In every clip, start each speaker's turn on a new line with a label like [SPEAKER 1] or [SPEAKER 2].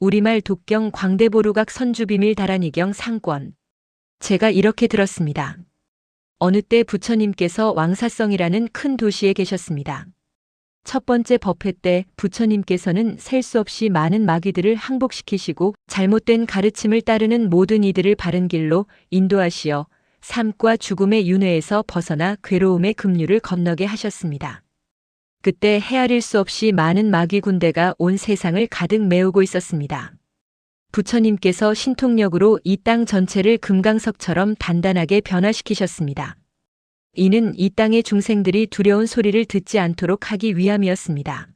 [SPEAKER 1] 우리말 독경 광대보루각 선주비밀 다란이경 상권. 제가 이렇게 들었습니다. 어느 때 부처님께서 왕사성이라는 큰 도시에 계셨습니다. 첫 번째 법회 때 부처님께서는 셀 수 없이 많은 마귀들을 항복시키시고 잘못된 가르침을 따르는 모든 이들을 바른 길로 인도하시어 삶과 죽음의 윤회에서 벗어나 괴로움의 급류를 건너게 하셨습니다. 그때 헤아릴 수 없이 많은 마귀 군대가 온 세상을 가득 메우고 있었습니다. 부처님께서 신통력으로 이 땅 전체를 금강석처럼 단단하게 변화시키셨습니다. 이는 이 땅의 중생들이 두려운 소리를 듣지 않도록 하기 위함이었습니다.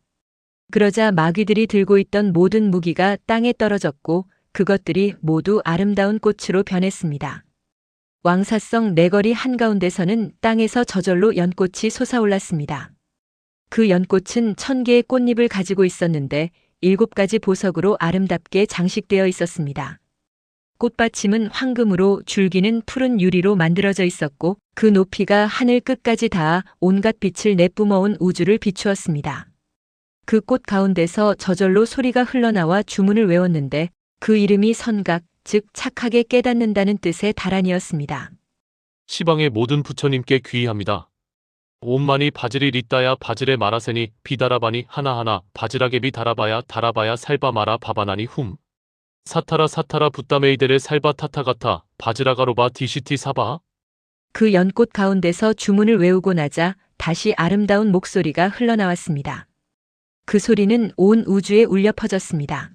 [SPEAKER 1] 그러자 마귀들이 들고 있던 모든 무기가 땅에 떨어졌고 그것들이 모두 아름다운 꽃으로 변했습니다. 왕사성 네거리 한가운데서는 땅에서 저절로 연꽃이 솟아올랐습니다. 그 연꽃은 1000개의 꽃잎을 가지고 있었는데 7가지 보석으로 아름답게 장식되어 있었습니다. 꽃받침은 황금으로 줄기는 푸른 유리로 만들어져 있었고 그 높이가 하늘 끝까지 닿아 온갖 빛을 내뿜어온 우주를 비추었습니다. 그 꽃 가운데서 저절로 소리가 흘러나와 주문을 외웠는데 그 이름이 선각, 즉 착하게 깨닫는다는 뜻의 다란이었습니다.
[SPEAKER 2] 시방의 모든 부처님께 귀의합니다. 온만이 바지리 리따야 바지레 마라세니 비다라바니 하나하나 바지라게비 다라바야 다라바야 살바 마라 바바나니 훔 사타라 사타라 붓다메이데레 살바 타타가타 바지라가로바 디시티 사바.
[SPEAKER 1] 그 연꽃 가운데서 주문을 외우고 나자 다시 아름다운 목소리가 흘러나왔습니다. 그 소리는 온 우주에 울려 퍼졌습니다.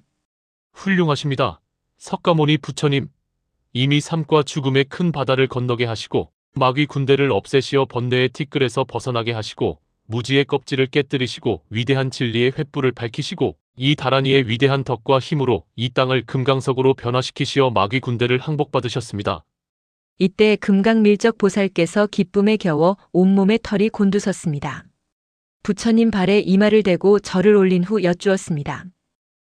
[SPEAKER 2] 훌륭하십니다. 석가모니 부처님. 이미 삶과 죽음의 큰 바다를 건너게 하시고 마귀 군대를 없애시어 번뇌의 티끌에서 벗어나게 하시고 무지의 껍질을 깨뜨리시고 위대한 진리의 횃불을 밝히시고 이 다란이의 위대한 덕과 힘으로 이 땅을 금강석으로 변화시키시어 마귀 군대를 항복받으셨습니다.
[SPEAKER 1] 이때 금강밀적 보살께서 기쁨에 겨워 온몸에 털이 곤두섰습니다. 부처님 발에 이마를 대고 절을 올린 후 여쭈었습니다.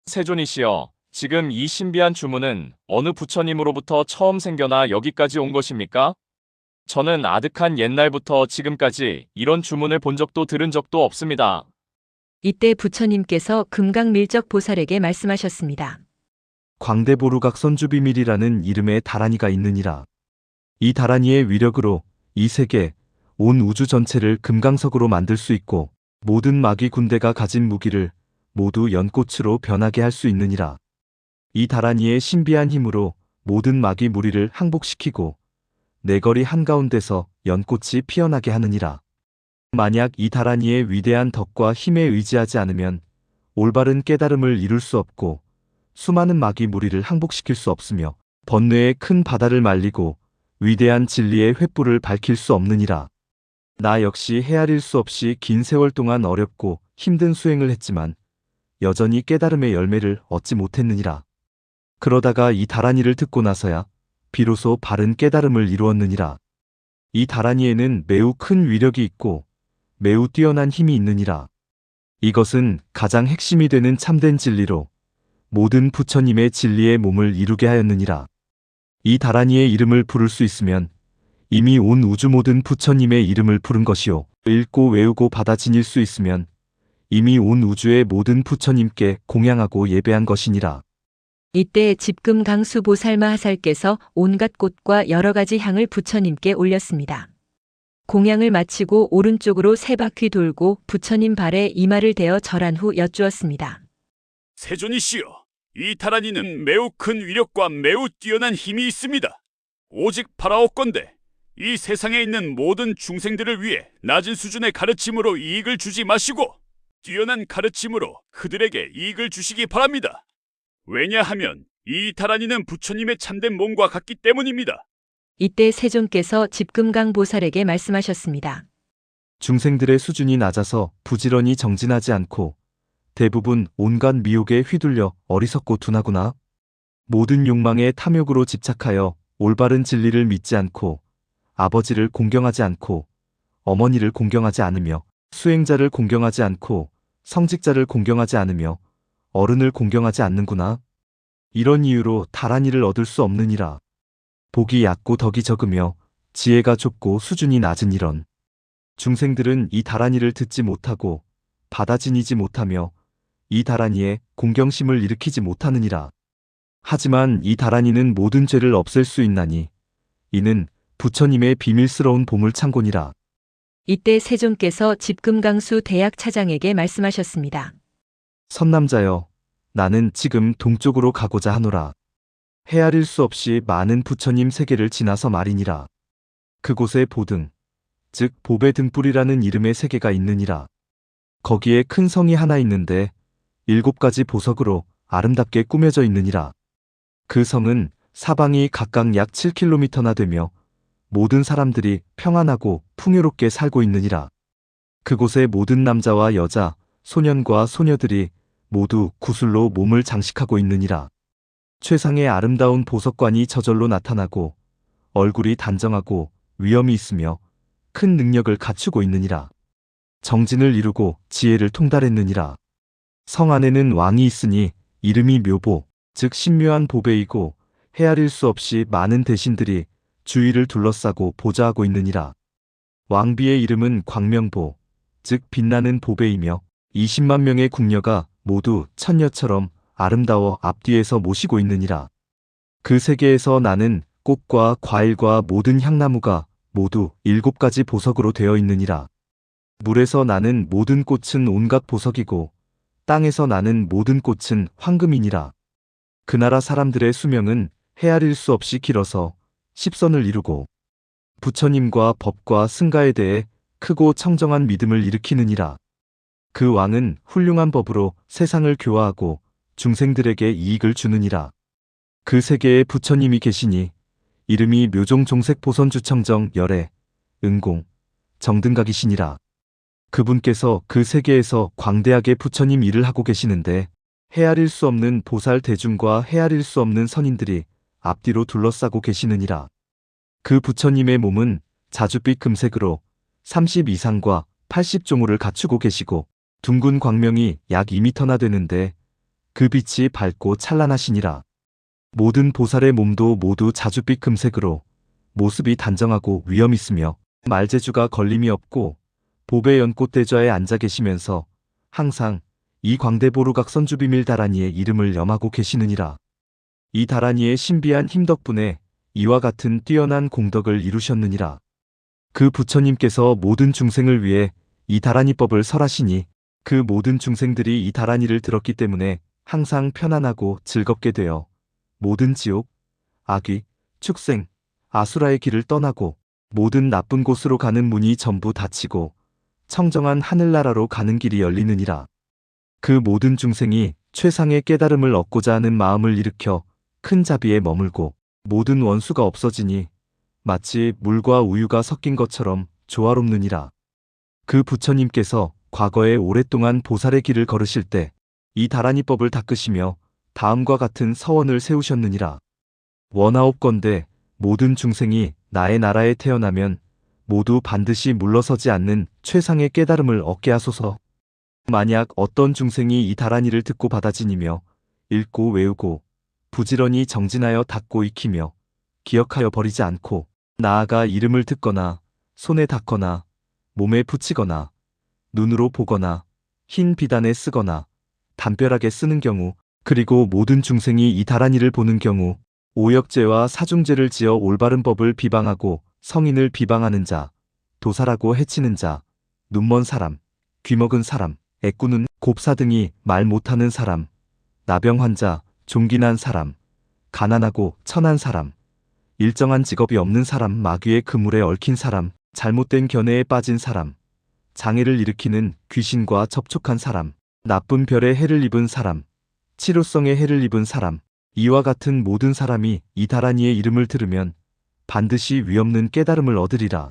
[SPEAKER 3] 세존이시여, 지금 이 신비한 주문은 어느 부처님으로부터 처음 생겨나 여기까지 온 것입니까? 저는 아득한 옛날부터 지금까지 이런 주문을 본 적도 들은 적도 없습니다.
[SPEAKER 1] 이때 부처님께서 금강밀적 보살에게 말씀하셨습니다.
[SPEAKER 4] 광대보루각 선주비밀이라는 이름의 다란이가 있느니라. 이 다란이의 위력으로 이 세계, 온 우주 전체를 금강석으로 만들 수 있고 모든 마귀 군대가 가진 무기를 모두 연꽃으로 변하게 할 수 있느니라. 이 다란이의 신비한 힘으로 모든 마귀 무리를 항복시키고 네거리 한가운데서 연꽃이 피어나게 하느니라. 만약 이 다란이의 위대한 덕과 힘에 의지하지 않으면 올바른 깨달음을 이룰 수 없고 수많은 마귀 무리를 항복시킬 수 없으며 번뇌의 큰 바다를 말리고 위대한 진리의 횃불을 밝힐 수 없느니라. 나 역시 헤아릴 수 없이 긴 세월 동안 어렵고 힘든 수행을 했지만 여전히 깨달음의 열매를 얻지 못했느니라. 그러다가 이 다란이를 듣고 나서야 비로소 바른 깨달음을 이루었느니라. 이 다란이에는 매우 큰 위력이 있고 매우 뛰어난 힘이 있느니라. 이것은 가장 핵심이 되는 참된 진리로 모든 부처님의 진리의 몸을 이루게 하였느니라. 이 다란이의 이름을 부를 수 있으면 이미 온 우주 모든 부처님의 이름을 부른 것이요. 읽고 외우고 받아 지닐 수 있으면 이미 온 우주의 모든 부처님께 공양하고 예배한 것이니라.
[SPEAKER 1] 이때 집금강수 보살마하살께서 온갖 꽃과 여러 가지 향을 부처님께 올렸습니다. 공양을 마치고 오른쪽으로 3바퀴 돌고 부처님 발에 이마를 대어 절한 후 여쭈었습니다.
[SPEAKER 5] 세존이시여, 이 다란이는 매우 큰 위력과 매우 뛰어난 힘이 있습니다. 오직 바라옵건대 이 세상에 있는 모든 중생들을 위해 낮은 수준의 가르침으로 이익을 주지 마시고 뛰어난 가르침으로 그들에게 이익을 주시기 바랍니다. 왜냐하면 이 다란이는 부처님의 참된 몸과 같기 때문입니다.
[SPEAKER 1] 이때 세존께서 집금강 보살에게 말씀하셨습니다.
[SPEAKER 4] 중생들의 수준이 낮아서 부지런히 정진하지 않고 대부분 온갖 미혹에 휘둘려 어리석고 둔하구나. 모든 욕망의 탐욕으로 집착하여 올바른 진리를 믿지 않고 아버지를 공경하지 않고 어머니를 공경하지 않으며 수행자를 공경하지 않고 성직자를 공경하지 않으며 어른을 공경하지 않는구나. 이런 이유로 다란이를 얻을 수 없느니라. 복이 얕고 덕이 적으며 지혜가 좁고 수준이 낮은 이런 중생들은 이 다란이를 듣지 못하고 받아 지니지 못하며 이 다라니에 공경심을 일으키지 못하느니라. 하지만 이 다라니는 모든 죄를 없앨 수 있나니 이는 부처님의 비밀스러운 보물창고니라.
[SPEAKER 1] 이때 세존께서 집금강수 대학 차장에게 말씀하셨습니다.
[SPEAKER 4] 선남자여, 나는 지금 동쪽으로 가고자 하노라. 헤아릴 수 없이 많은 부처님 세계를 지나서 말이니라. 그곳에 보등, 즉 보배 등불이라는 이름의 세계가 있느니라. 거기에 큰 성이 하나 있는데 7가지 보석으로 아름답게 꾸며져 있느니라. 그 성은 사방이 각각 약 7km나 되며 모든 사람들이 평안하고 풍요롭게 살고 있느니라. 그곳에 모든 남자와 여자, 소년과 소녀들이 모두 구슬로 몸을 장식하고 있느니라. 최상의 아름다운 보석관이 저절로 나타나고 얼굴이 단정하고 위엄이 있으며 큰 능력을 갖추고 있느니라. 정진을 이루고 지혜를 통달했느니라. 성 안에는 왕이 있으니 이름이 묘보, 즉 신묘한 보배이고 헤아릴 수 없이 많은 대신들이 주위를 둘러싸고 보좌하고 있느니라. 왕비의 이름은 광명보, 즉 빛나는 보배이며 20만 명의 궁녀가 모두 천녀처럼 아름다워 앞뒤에서 모시고 있느니라. 그 세계에서 나는 꽃과 과일과 모든 향나무가 모두 7가지 보석으로 되어 있느니라. 물에서 나는 모든 꽃은 온갖 보석이고 땅에서 나는 모든 꽃은 황금이니라. 그 나라 사람들의 수명은 헤아릴 수 없이 길어서 10선을 이루고 부처님과 법과 승가에 대해 크고 청정한 믿음을 일으키느니라. 그 왕은 훌륭한 법으로 세상을 교화하고 중생들에게 이익을 주느니라. 그 세계에 부처님이 계시니 이름이 묘종 종색 보선주청정 열애, 은공, 정등각이시니라. 그분께서 그 세계에서 광대하게 부처님 일을 하고 계시는데 헤아릴 수 없는 보살 대중과 헤아릴 수 없는 선인들이 앞뒤로 둘러싸고 계시느니라. 그 부처님의 몸은 자줏빛 금색으로 30 이상과 80종호를 갖추고 계시고 둥근 광명이 약 2m나 되는데 그 빛이 밝고 찬란하시니라. 모든 보살의 몸도 모두 자줏빛 금색으로 모습이 단정하고 위엄 있으며 말재주가 걸림이 없고 보배 연꽃대좌에 앉아 계시면서 항상 이 광대보루각 선주비밀 다라니의 이름을 염하고 계시느니라. 이 다라니의 신비한 힘 덕분에 이와 같은 뛰어난 공덕을 이루셨느니라. 그 부처님께서 모든 중생을 위해 이 다라니법을 설하시니 그 모든 중생들이 이 다라니를 들었기 때문에 항상 편안하고 즐겁게 되어 모든 지옥, 악귀, 축생, 아수라의 길을 떠나고 모든 나쁜 곳으로 가는 문이 전부 닫히고 청정한 하늘나라로 가는 길이 열리느니라. 그 모든 중생이 최상의 깨달음을 얻고자 하는 마음을 일으켜 큰 자비에 머물고 모든 원수가 없어지니 마치 물과 우유가 섞인 것처럼 조화롭느니라. 그 부처님께서 과거에 오랫동안 보살의 길을 걸으실 때 이 다라니법을 닦으시며 다음과 같은 서원을 세우셨느니라. 원하옵건대 모든 중생이 나의 나라에 태어나면 모두 반드시 물러서지 않는 최상의 깨달음을 얻게 하소서. 만약 어떤 중생이 이 다라니를 듣고 받아지니며 읽고 외우고 부지런히 정진하여 닦고 익히며 기억하여 버리지 않고 나아가 이름을 듣거나 손에 닿거나 몸에 붙이거나 눈으로 보거나 흰 비단에 쓰거나 담벼락에 쓰는 경우 그리고 모든 중생이 이 다라니를 보는 경우 오역죄와 사중죄를 지어 올바른 법을 비방하고 성인을 비방하는 자, 도살하고 해치는 자, 눈먼 사람, 귀먹은 사람, 애꾸는 곱사 등이 말 못하는 사람, 나병 환자, 종기난 사람, 가난하고 천한 사람, 일정한 직업이 없는 사람, 마귀의 그물에 얽힌 사람, 잘못된 견해에 빠진 사람, 장애를 일으키는 귀신과 접촉한 사람, 나쁜 별의 해를 입은 사람, 치료성의 해를 입은 사람, 이와 같은 모든 사람이 이 다라니의 이름을 들으면 반드시 위없는 깨달음을 얻으리라.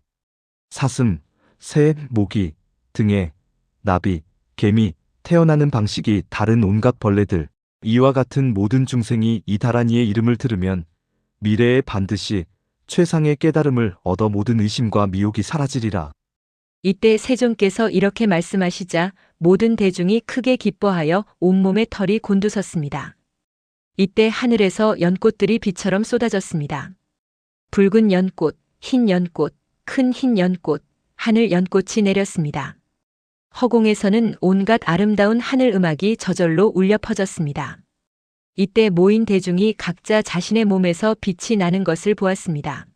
[SPEAKER 4] 사슴, 새, 모기, 등에 나비, 개미, 태어나는 방식이 다른 온갖 벌레들, 이와 같은 모든 중생이 이 다라니의 이름을 들으면 미래에 반드시 최상의 깨달음을 얻어 모든 의심과 미혹이 사라지리라.
[SPEAKER 1] 이때 세존께서 이렇게 말씀하시자 모든 대중이 크게 기뻐하여 온몸에 털이 곤두섰습니다. 이때 하늘에서 연꽃들이 비처럼 쏟아졌습니다. 붉은 연꽃, 흰 연꽃, 큰 흰 연꽃, 하늘 연꽃이 내렸습니다. 허공에서는 온갖 아름다운 하늘 음악이 저절로 울려 퍼졌습니다. 이때 모인 대중이 각자 자신의 몸에서 빛이 나는 것을 보았습니다.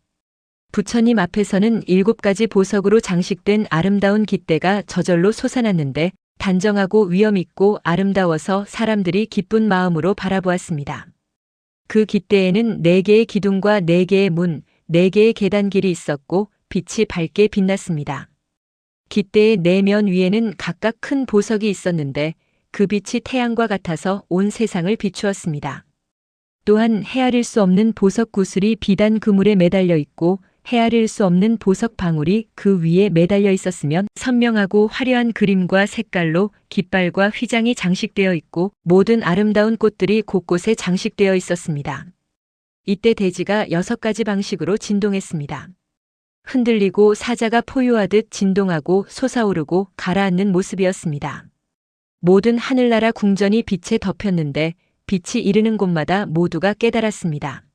[SPEAKER 1] 부처님 앞에서는 7가지 보석으로 장식된 아름다운 깃대가 저절로 솟아났는데 단정하고 위엄있고 아름다워서 사람들이 기쁜 마음으로 바라보았습니다. 그 깃대에는 4개의 기둥과 4개의 문, 4개의 계단길이 있었고 빛이 밝게 빛났습니다. 깃대의 4면 위에는 각각 큰 보석이 있었는데 그 빛이 태양과 같아서 온 세상을 비추었습니다. 또한 헤아릴 수 없는 보석 구슬이 비단 그물에 매달려 있고 헤아릴 수 없는 보석 방울이 그 위에 매달려 있었으면 선명하고 화려한 그림과 색깔로 깃발과 휘장이 장식되어 있고 모든 아름다운 꽃들이 곳곳에 장식되어 있었습니다. 이때 대지가 6가지 방식으로 진동했습니다. 흔들리고 사자가 포효하듯 진동하고 솟아오르고 가라앉는 모습이었습니다. 모든 하늘나라 궁전이 빛에 덮였는데 빛이 이르는 곳마다 모두가 깨달았습니다.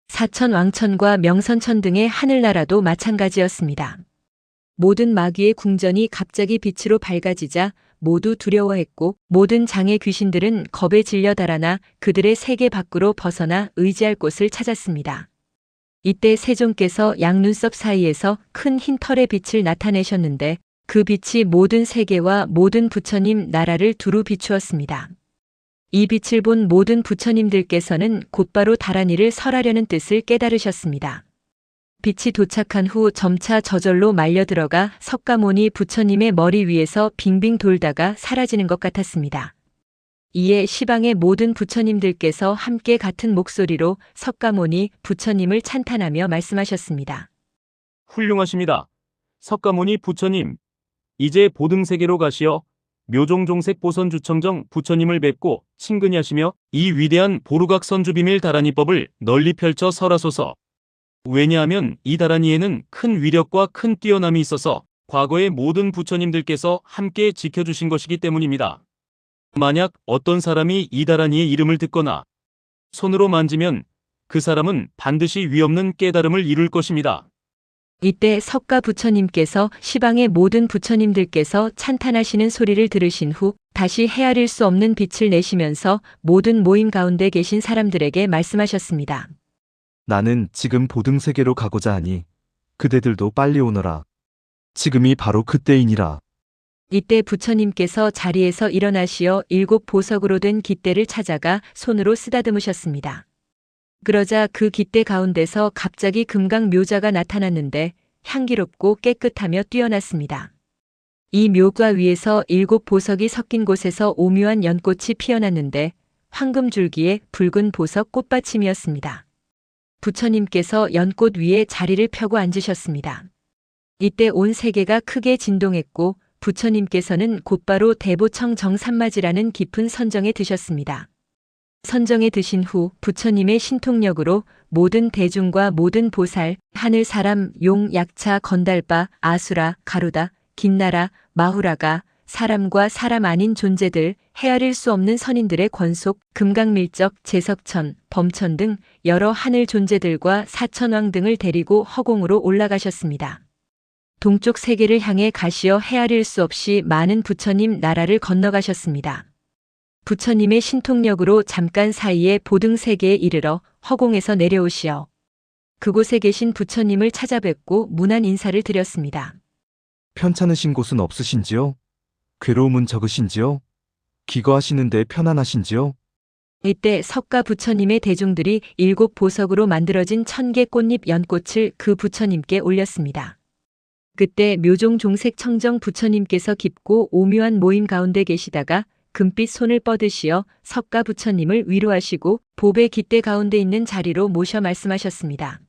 [SPEAKER 1] 사천 왕천과 명선천 등의 하늘나라도 마찬가지였습니다. 모든 마귀의 궁전이 갑자기 빛으로 밝아지자 모두 두려워했고 모든 장의 귀신들은 겁에 질려 달아나 그들의 세계 밖으로 벗어나 의지할 곳을 찾았습니다. 이때 세종께서 양눈썹 사이에서 큰 흰 털의 빛을 나타내셨는데 그 빛이 모든 세계와 모든 부처님 나라를 두루 비추었습니다. 이 빛을 본 모든 부처님들께서는 곧바로 다란이를 설하려는 뜻을 깨달으셨습니다. 빛이 도착한 후 점차 저절로 말려 들어가 석가모니 부처님의 머리 위에서 빙빙 돌다가 사라지는 것 같았습니다. 이에 시방의 모든 부처님들께서 함께 같은 목소리로 석가모니 부처님을 찬탄하며 말씀하셨습니다.
[SPEAKER 6] 훌륭하십니다. 석가모니 부처님, 이제 보등세계로 가시어 묘종종색 보선주청정 부처님을 뵙고 친근히 하시며 이 위대한 보루각 선주비밀 다라니법을 널리 펼쳐 설하소서. 왜냐하면 이 다라니에는 큰 위력과 큰 뛰어남이 있어서 과거의 모든 부처님들께서 함께 지켜주신 것이기 때문입니다. 만약 어떤 사람이 이 다라니의 이름을 듣거나 손으로 만지면 그 사람은 반드시 위없는 깨달음을 이룰 것입니다.
[SPEAKER 1] 이때 석가 부처님께서 시방의 모든 부처님들께서 찬탄하시는 소리를 들으신 후 다시 헤아릴 수 없는 빛을 내시면서 모든 모임 가운데 계신 사람들에게 말씀하셨습니다.
[SPEAKER 4] 나는 지금 보등세계로 가고자 하니 그대들도 빨리 오너라. 지금이 바로 그때이니라.
[SPEAKER 1] 이때 부처님께서 자리에서 일어나시어 7 보석으로 된 깃대를 찾아가 손으로 쓰다듬으셨습니다. 그러자 그 깃대 가운데서 갑자기 금강 묘자가 나타났는데 향기롭고 깨끗하며 뛰어났습니다. 이 묘가 위에서 7 보석이 섞인 곳에서 오묘한 연꽃이 피어났는데 황금줄기에 붉은 보석 꽃받침이었습니다. 부처님께서 연꽃 위에 자리를 펴고 앉으셨습니다. 이때 온 세계가 크게 진동했고 부처님께서는 곧바로 대보청 정삼마지라는 깊은 선정에 드셨습니다. 선정에 드신 후 부처님의 신통력으로 모든 대중과 모든 보살, 하늘 사람, 용, 약차, 건달바, 아수라, 가루다, 긴나라, 마후라가 사람과 사람 아닌 존재들, 헤아릴 수 없는 선인들의 권속, 금강밀적, 제석천, 범천 등 여러 하늘 존재들과 사천왕 등을 데리고 허공으로 올라가셨습니다. 동쪽 세계를 향해 가시어 헤아릴 수 없이 많은 부처님 나라를 건너가셨습니다. 부처님의 신통력으로 잠깐 사이에 보등세계에 이르러 허공에서 내려오시어 그곳에 계신 부처님을 찾아뵙고 문안 인사를 드렸습니다.
[SPEAKER 4] 편찮으신 곳은 없으신지요? 괴로움은 적으신지요? 기거하시는데 편안하신지요?
[SPEAKER 1] 이때 석가 부처님의 대중들이 7 보석으로 만들어진 1000개 꽃잎 연꽃을 그 부처님께 올렸습니다. 그때 묘종종색 청정 부처님께서 깊고 오묘한 모임 가운데 계시다가 금빛 손을 뻗으시어 석가 부처님을 위로하시고 보배 깃대 가운데 있는 자리로 모셔 말씀하셨습니다.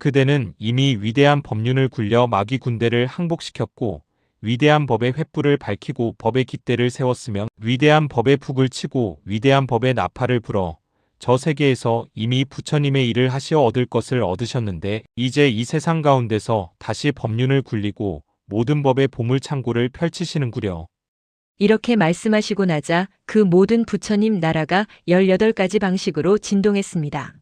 [SPEAKER 7] 그대는 이미 위대한 법륜을 굴려 마귀 군대를 항복시켰고 위대한 법의 횃불을 밝히고 법의 깃대를 세웠으면 위대한 법의 북을 치고 위대한 법의 나팔을 불어 저 세계에서 이미 부처님의 일을 하시어 얻을 것을 얻으셨는데 이제 이 세상 가운데서 다시 법륜을 굴리고 모든 법의 보물창고를 펼치시는구려.
[SPEAKER 1] 이렇게 말씀하시고 나자 그 모든 부처님 나라가 18가지 방식으로 진동했습니다.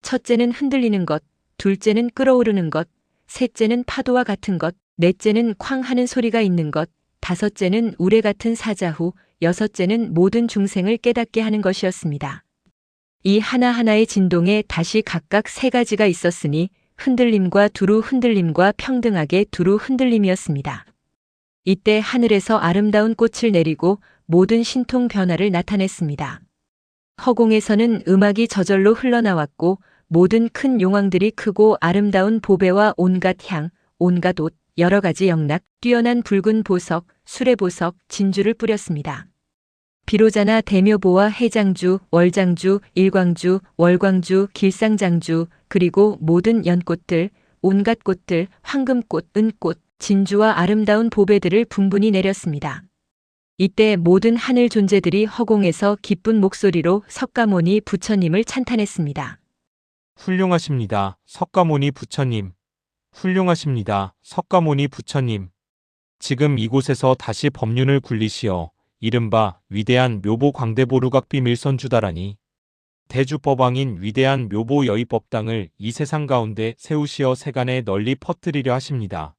[SPEAKER 1] 첫째는 흔들리는 것, 둘째는 끓어오르는 것, 셋째는 파도와 같은 것, 넷째는 쾅 하는 소리가 있는 것, 5째는 우레 같은 사자후, 6째는 모든 중생을 깨닫게 하는 것이었습니다. 이 하나하나의 진동에 다시 각각 3가지가 있었으니 흔들림과 두루 흔들림과 평등하게 두루 흔들림이었습니다. 이때 하늘에서 아름다운 꽃을 내리고 모든 신통 변화를 나타냈습니다. 허공에서는 음악이 저절로 흘러나왔고 모든 큰 용왕들이 크고 아름다운 보배와 온갖 향, 온갖 옷, 여러 가지 영락, 뛰어난 붉은 보석, 수레보석, 진주를 뿌렸습니다. 비로자나 대묘보와 해장주, 월장주, 일광주, 월광주, 길상장주, 그리고 모든 연꽃들, 온갖 꽃들, 황금꽃, 은꽃, 진주와 아름다운 보배들을 분분히 내렸습니다. 이때 모든 하늘 존재들이 허공에서 기쁜 목소리로 석가모니 부처님을 찬탄했습니다.
[SPEAKER 7] 훌륭하십니다. 석가모니 부처님. 훌륭하십니다. 석가모니 부처님. 지금 이곳에서 다시 법륜을 굴리시어 이른바 위대한 묘보 광대보루각 비밀선주다라니 대주법왕인 위대한 묘보 여의법당을 이 세상 가운데 세우시어 세간에 널리 퍼뜨리려 하십니다.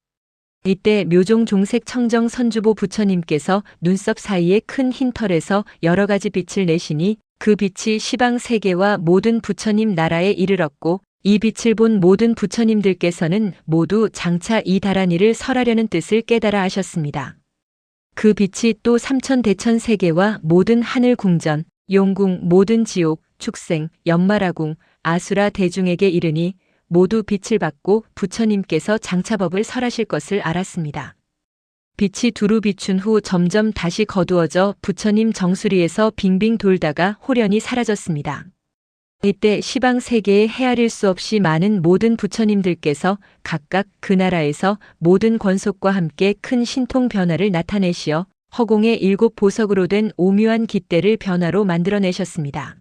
[SPEAKER 1] 이때 묘종 종색 청정 선주보 부처님께서 눈썹 사이에 큰 흰 털에서 여러 가지 빛을 내시니 그 빛이 시방 세계와 모든 부처님 나라에 이르렀고 이 빛을 본 모든 부처님들께서는 모두 장차 이 다라니를 설하려는 뜻을 깨달아 하셨습니다. 그 빛이 또 삼천대천 세계와 모든 하늘 궁전, 용궁, 모든 지옥, 축생, 연마라궁, 아수라 대중에게 이르니 모두 빛을 받고 부처님께서 장차법을 설하실 것을 알았습니다. 빛이 두루 비춘 후 점점 다시 거두어져 부처님 정수리에서 빙빙 돌다가 호련히 사라졌습니다. 이때 시방 세계에 헤아릴 수 없이 많은 모든 부처님들께서 각각 그 나라에서 모든 권속과 함께 큰 신통 변화를 나타내시어 허공의 7 보석으로 된 오묘한 깃대를 변화로 만들어내셨습니다.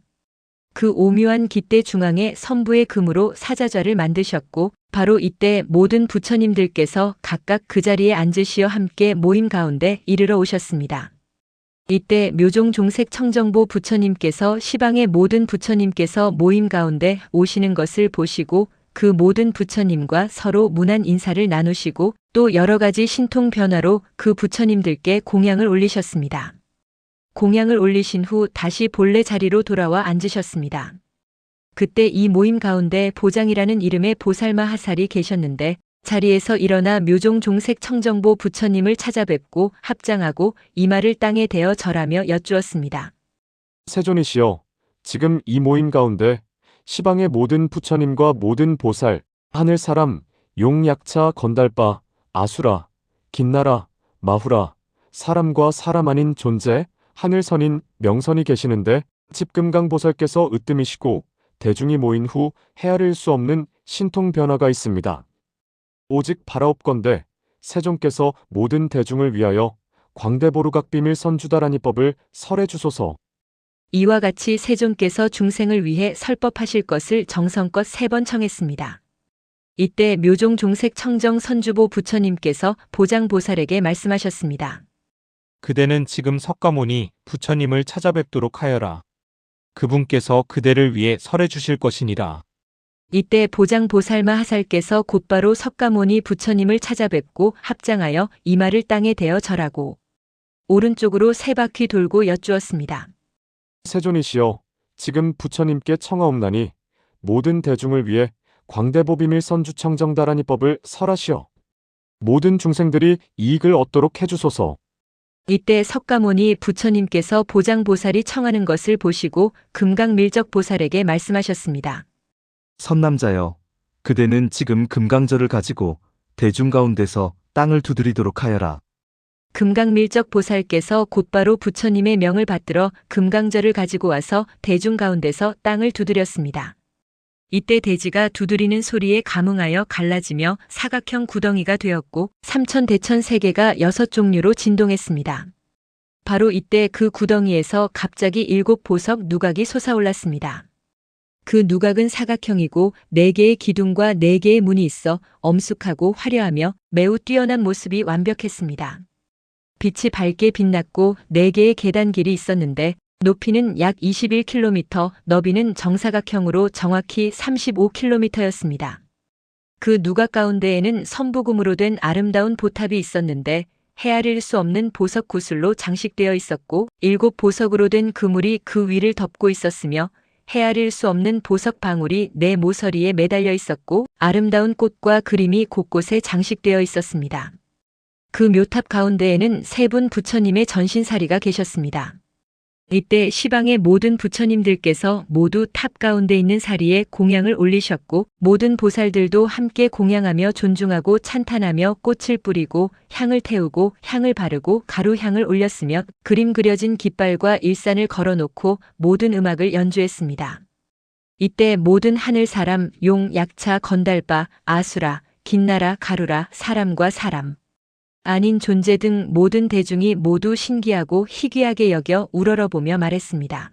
[SPEAKER 1] 그 오묘한 깃대 중앙에 선부의 금으로 사자좌를 만드셨고 바로 이때 모든 부처님들께서 각각 그 자리에 앉으시어 함께 모임 가운데 이르러 오셨습니다. 이때 묘종 종색 청정보 부처님께서 시방의 모든 부처님께서 모임 가운데 오시는 것을 보시고 그 모든 부처님과 서로 문안 인사를 나누시고 또 여러 가지 신통 변화로 그 부처님들께 공양을 올리셨습니다. 공양을 올리신 후 다시 본래 자리로 돌아와 앉으셨습니다. 그때 이 모임 가운데 보장이라는 이름의 보살마 하살이 계셨는데 자리에서 일어나 묘종 종색 청정보 부처님을 찾아뵙고 합장하고 이마를 땅에 대어 절하며 여쭈었습니다.
[SPEAKER 8] 세존이시여, 지금 이 모임 가운데 시방의 모든 부처님과 모든 보살, 하늘사람, 용약차, 건달바, 아수라, 긴나라, 마후라, 사람과 사람 아닌 존재, 하늘선인, 명선이 계시는데 집금강보살께서 으뜸이시고 대중이 모인 후 헤아릴 수 없는 신통 변화가 있습니다. 오직 바라옵건대 세존께서 모든 대중을 위하여 광대보루각 비밀 선주다라니법을 설해 주소서.
[SPEAKER 1] 이와 같이 세존께서 중생을 위해 설법하실 것을 정성껏 3번 청했습니다. 이때 묘종 종색 청정 선주보 부처님께서 보장보살에게 말씀하셨습니다.
[SPEAKER 7] 그대는 지금 석가모니 부처님을 찾아뵙도록 하여라. 그분께서 그대를 위해 설해 주실 것이니라.
[SPEAKER 1] 이때 보장보살마 하살께서 곧바로 석가모니 부처님을 찾아뵙고 합장하여 이마를 땅에 대어 절하고 오른쪽으로 3바퀴 돌고 여쭈었습니다.
[SPEAKER 8] 세존이시여, 지금 부처님께 청하옵나니 모든 대중을 위해 광대보 비밀 선주청정다라니법을 설하시어 모든 중생들이 이익을 얻도록 해주소서.
[SPEAKER 1] 이때 석가모니 부처님께서 보장보살이 청하는 것을 보시고 금강밀적보살에게 말씀하셨습니다.
[SPEAKER 4] 선남자여, 그대는 지금 금강절을 가지고 대중 가운데서 땅을 두드리도록 하여라.
[SPEAKER 1] 금강밀적보살께서 곧바로 부처님의 명을 받들어 금강절을 가지고 와서 대중 가운데서 땅을 두드렸습니다. 이때 대지가 두드리는 소리에 감응하여 갈라지며 사각형 구덩이가 되었고 삼천대천 세계가 6종류로 진동했습니다. 바로 이때 그 구덩이에서 갑자기 7 보석 누각이 솟아올랐습니다. 그 누각은 사각형이고 4개의 기둥과 4개의 문이 있어 엄숙하고 화려하며 매우 뛰어난 모습이 완벽했습니다. 빛이 밝게 빛났고 4개의 계단길이 있었는데 높이는 약 21km, 너비는 정사각형으로 정확히 35km였습니다. 그 누각 가운데에는 선부금으로 된 아름다운 보탑이 있었는데 헤아릴 수 없는 보석 구슬로 장식되어 있었고 7보석으로 된 그물이 그 위를 덮고 있었으며 헤아릴 수 없는 보석 방울이 네 모서리에 매달려 있었고 아름다운 꽃과 그림이 곳곳에 장식되어 있었습니다. 그 묘탑 가운데에는 3분 부처님의 전신사리가 계셨습니다. 이때 시방의 모든 부처님들께서 모두 탑 가운데 있는 사리에 공양을 올리셨고 모든 보살들도 함께 공양하며 존중하고 찬탄하며 꽃을 뿌리고 향을 태우고 향을 바르고 가루향을 올렸으며 그림 그려진 깃발과 일산을 걸어놓고 모든 음악을 연주했습니다. 이때 모든 하늘 사람, 용, 약차, 건달바, 아수라, 긴나라, 가루라, 사람과 사람 아닌 존재 등 모든 대중이 모두 신기하고 희귀하게 여겨 우러러보며 말했습니다.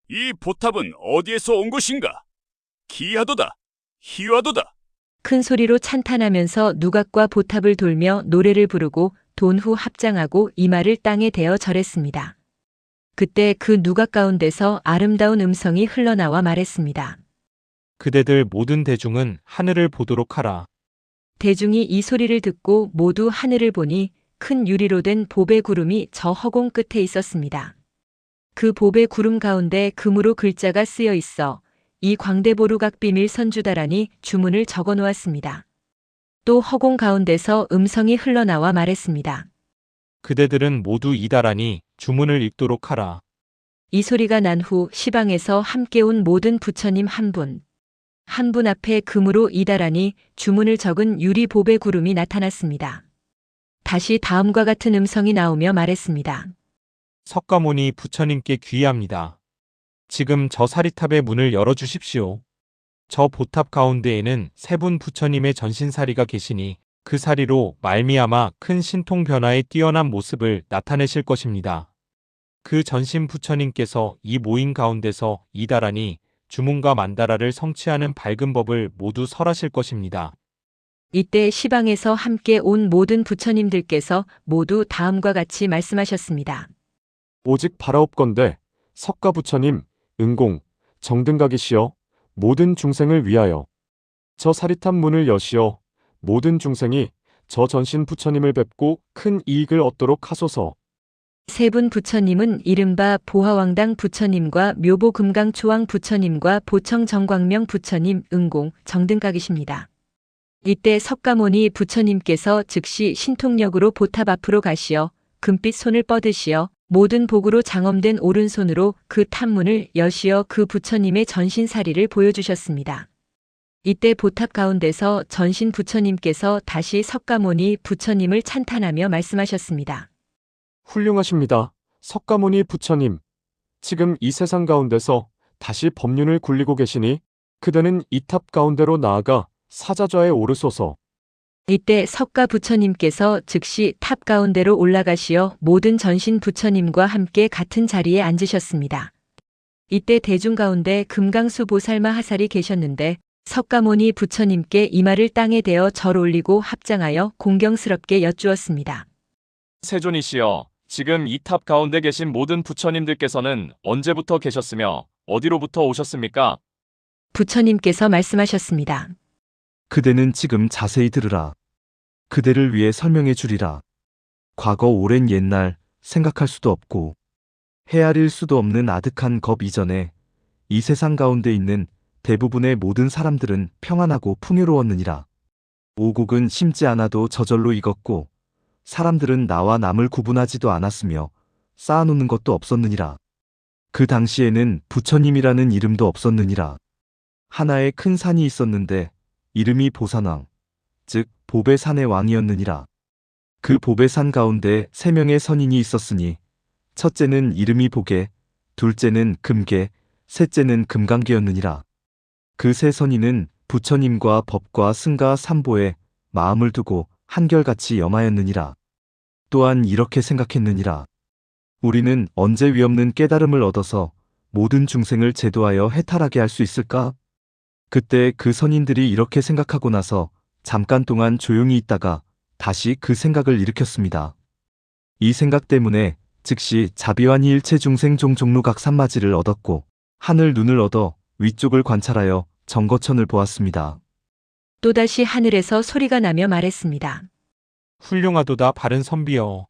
[SPEAKER 5] 이 보탑은 어디에서 온 것인가? 기하도다. 희화도다.
[SPEAKER 1] 큰 소리로 찬탄하면서 누각과 보탑을 돌며 노래를 부르고 돈후 합장하고 이마를 땅에 대어 절했습니다. 그때 그 누각 가운데서 아름다운 음성이 흘러나와 말했습니다.
[SPEAKER 7] 그대들 모든 대중은 하늘을 보도록 하라.
[SPEAKER 1] 대중이 이 소리를 듣고 모두 하늘을 보니 큰 유리로 된 보배 구름이 저 허공 끝에 있었습니다. 그 보배 구름 가운데 금으로 글자가 쓰여 있어 이 광대보루각 비밀 선주다라니 주문을 적어 놓았습니다. 또 허공 가운데서 음성이 흘러나와 말했습니다.
[SPEAKER 7] 그대들은 모두 이다라니 주문을 읽도록 하라.
[SPEAKER 1] 이 소리가 난 후 시방에서 함께 온 모든 부처님 한 분 앞에 금으로 이다라니 주문을 적은 유리 보배 구름이 나타났습니다. 다시 다음과 같은 음성이 나오며 말했습니다.
[SPEAKER 7] 석가모니 부처님께 귀의합니다. 지금 저 사리탑의 문을 열어주십시오. 저 보탑 가운데에는 3분 부처님의 전신사리가 계시니 그 사리로 말미암아 큰 신통 변화의 뛰어난 모습을 나타내실 것입니다. 그 전신 부처님께서 이 모임 가운데서 이다라니 주문과 만다라를 성취하는 밝은 법을 모두 설하실 것입니다.
[SPEAKER 1] 이때 시방에서 함께 온 모든 부처님들께서 모두 다음과 같이 말씀하셨습니다.
[SPEAKER 8] 오직 바라옵건대 석가 부처님, 은공, 정등각이시여 모든 중생을 위하여 저 사리탑 문을 여시어 모든 중생이 저 전신 부처님을 뵙고 큰 이익을 얻도록 하소서.
[SPEAKER 1] 3분 부처님은 이른바 보화왕당 부처님과 묘보금강초왕 부처님과 보청정광명 부처님, 은공, 정등각이십니다. 이때 석가모니 부처님께서 즉시 신통력으로 보탑 앞으로 가시어 금빛 손을 뻗으시어 모든 복으로 장엄된 오른손으로 그 탑문을 여시어 그 부처님의 전신사리를 보여주셨습니다. 이때 보탑 가운데서 전신 부처님께서 다시 석가모니 부처님을 찬탄하며 말씀하셨습니다.
[SPEAKER 8] 훌륭하십니다. 석가모니 부처님. 지금 이 세상 가운데서 다시 법륜을 굴리고 계시니 그대는 이 탑 가운데로 나아가 사자좌에 오르소서.
[SPEAKER 1] 이때 석가 부처님께서 즉시 탑 가운데로 올라가시어 모든 전신 부처님과 함께 같은 자리에 앉으셨습니다. 이때 대중 가운데 금강수 보살마 하살이 계셨는데 석가모니 부처님께 이마를 땅에 대어 절 올리고 합장하여 공경스럽게 여쭈었습니다.
[SPEAKER 3] 세존이시여, 지금 이 탑 가운데 계신 모든 부처님들께서는 언제부터 계셨으며 어디로부터 오셨습니까?
[SPEAKER 1] 부처님께서 말씀하셨습니다.
[SPEAKER 4] 그대는 지금 자세히 들으라. 그대를 위해 설명해 주리라. 과거 오랜 옛날 생각할 수도 없고 헤아릴 수도 없는 아득한 겁 이전에 이 세상 가운데 있는 대부분의 모든 사람들은 평안하고 풍요로웠느니라. 오곡은 심지 않아도 저절로 익었고 사람들은 나와 남을 구분하지도 않았으며 쌓아놓는 것도 없었느니라. 그 당시에는 부처님이라는 이름도 없었느니라. 하나의 큰 산이 있었는데 이름이 보산왕, 즉 보배산의 왕이었느니라. 그 보배산 가운데 3명의 선인이 있었으니 첫째는 이름이 보계, 둘째는 금계, 셋째는 금강계였느니라. 그 3 선인은 부처님과 법과 승가 삼보에 마음을 두고 한결같이 염하였느니라. 또한 이렇게 생각했느니라. 우리는 언제 위없는 깨달음을 얻어서 모든 중생을 제도하여 해탈하게 할 수 있을까? 그때 그 선인들이 이렇게 생각하고 나서 잠깐 동안 조용히 있다가 다시 그 생각을 일으켰습니다. 이 생각 때문에 즉시 자비완이 일체 중생 종종루 각삼마지를 얻었고 하늘 눈을 얻어 위쪽을 관찰하여 정거천을 보았습니다.
[SPEAKER 1] 또다시 하늘에서 소리가 나며 말했습니다.
[SPEAKER 7] 훌륭하도다 바른 선비여.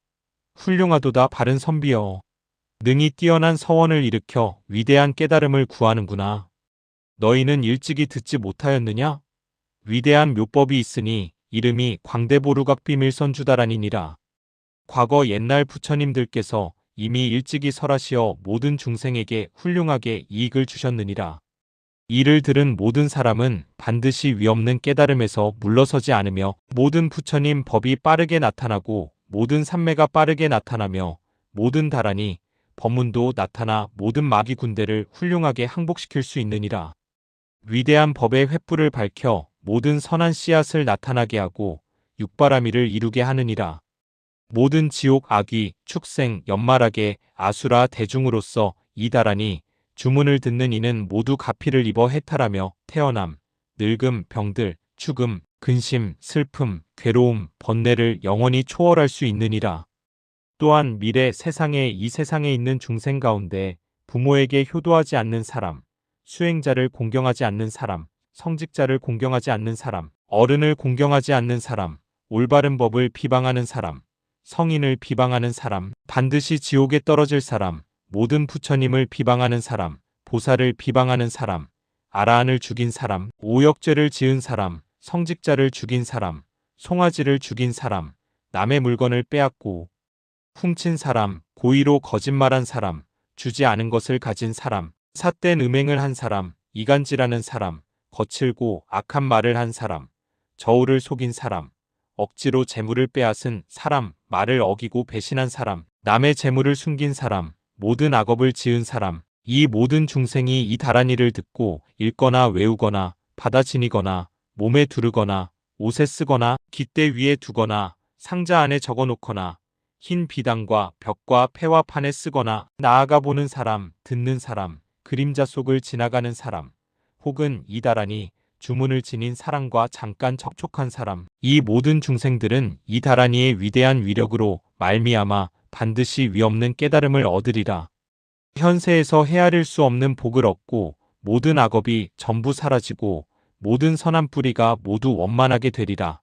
[SPEAKER 7] 훌륭하도다 바른 선비여. 능히 뛰어난 서원을 일으켜 위대한 깨달음을 구하는구나. 너희는 일찍이 듣지 못하였느냐? 위대한 묘법이 있으니 이름이 광대보루각 비밀선주다라니니라. 과거 옛날 부처님들께서 이미 일찍이 설하시어 모든 중생에게 훌륭하게 이익을 주셨느니라. 이를 들은 모든 사람은 반드시 위없는 깨달음에서 물러서지 않으며 모든 부처님 법이 빠르게 나타나고 모든 산매가 빠르게 나타나며 모든 다란이 법문도 나타나 모든 마귀 군대를 훌륭하게 항복시킬 수 있느니라. 위대한 법의 횃불을 밝혀 모든 선한 씨앗을 나타나게 하고 육바라밀을 이루게 하느니라. 모든 지옥 악귀, 축생, 연말하게 아수라 대중으로서 이 다란이 주문을 듣는 이는 모두 가피를 입어 해탈하며 태어남, 늙음, 병들, 죽음, 근심, 슬픔, 괴로움, 번뇌를 영원히 초월할 수 있느니라. 또한 미래 세상에 이 세상에 있는 중생 가운데 부모에게 효도하지 않는 사람, 수행자를 공경하지 않는 사람, 성직자를 공경하지 않는 사람, 어른을 공경하지 않는 사람, 올바른 법을 비방하는 사람, 성인을 비방하는 사람, 반드시 지옥에 떨어질 사람, 모든 부처님을 비방하는 사람, 보살을 비방하는 사람, 아라한을 죽인 사람, 오역죄를 지은 사람, 성직자를 죽인 사람, 송아지를 죽인 사람, 남의 물건을 빼앗고 훔친 사람, 고의로 거짓말한 사람, 주지 않은 것을 가진 사람, 삿된 음행을 한 사람, 이간질하는 사람, 거칠고 악한 말을 한 사람, 저울을 속인 사람, 억지로 재물을 빼앗은 사람, 말을 어기고 배신한 사람, 남의 재물을 숨긴 사람, 모든 악업을 지은 사람, 이 모든 중생이 이 다란이를 듣고 읽거나 외우거나 받아 지니거나 몸에 두르거나 옷에 쓰거나 깃대 위에 두거나 상자 안에 적어놓거나 흰 비단과 벽과 폐와 판에 쓰거나 나아가 보는 사람, 듣는 사람, 그림자 속을 지나가는 사람, 혹은 이 다란이 주문을 지닌 사람과 잠깐 접촉한 사람, 이 모든 중생들은 이 다란이의 위대한 위력으로 말미암아 반드시 위없는 깨달음을 얻으리라. 현세에서 헤아릴 수 없는 복을 얻고 모든 악업이 전부 사라지고 모든 선한 뿌리가 모두 원만하게 되리라.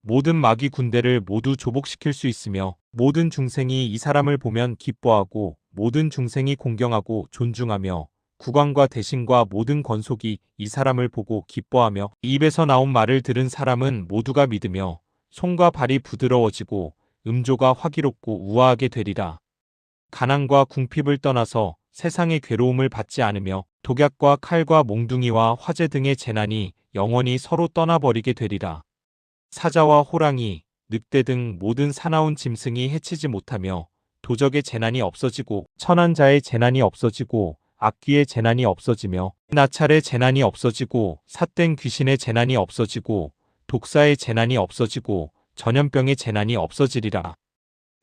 [SPEAKER 7] 모든 마귀 군대를 모두 조복시킬 수 있으며 모든 중생이 이 사람을 보면 기뻐하고 모든 중생이 공경하고 존중하며 국왕과 대신과 모든 권속이 이 사람을 보고 기뻐하며 입에서 나온 말을 들은 사람은 모두가 믿으며 손과 발이 부드러워지고 음조가 화기롭고 우아하게 되리라. 가난과 궁핍을 떠나서 세상의 괴로움을 받지 않으며 독약과 칼과 몽둥이와 화재 등의 재난이 영원히 서로 떠나버리게 되리라. 사자와 호랑이, 늑대 등 모든 사나운 짐승이 해치지 못하며 도적의 재난이 없어지고 천한자의 재난이 없어지고 악귀의 재난이 없어지며 나찰의 재난이 없어지고 삿된 귀신의 재난이 없어지고 독사의 재난이 없어지고 전염병의 재난이 없어지리라.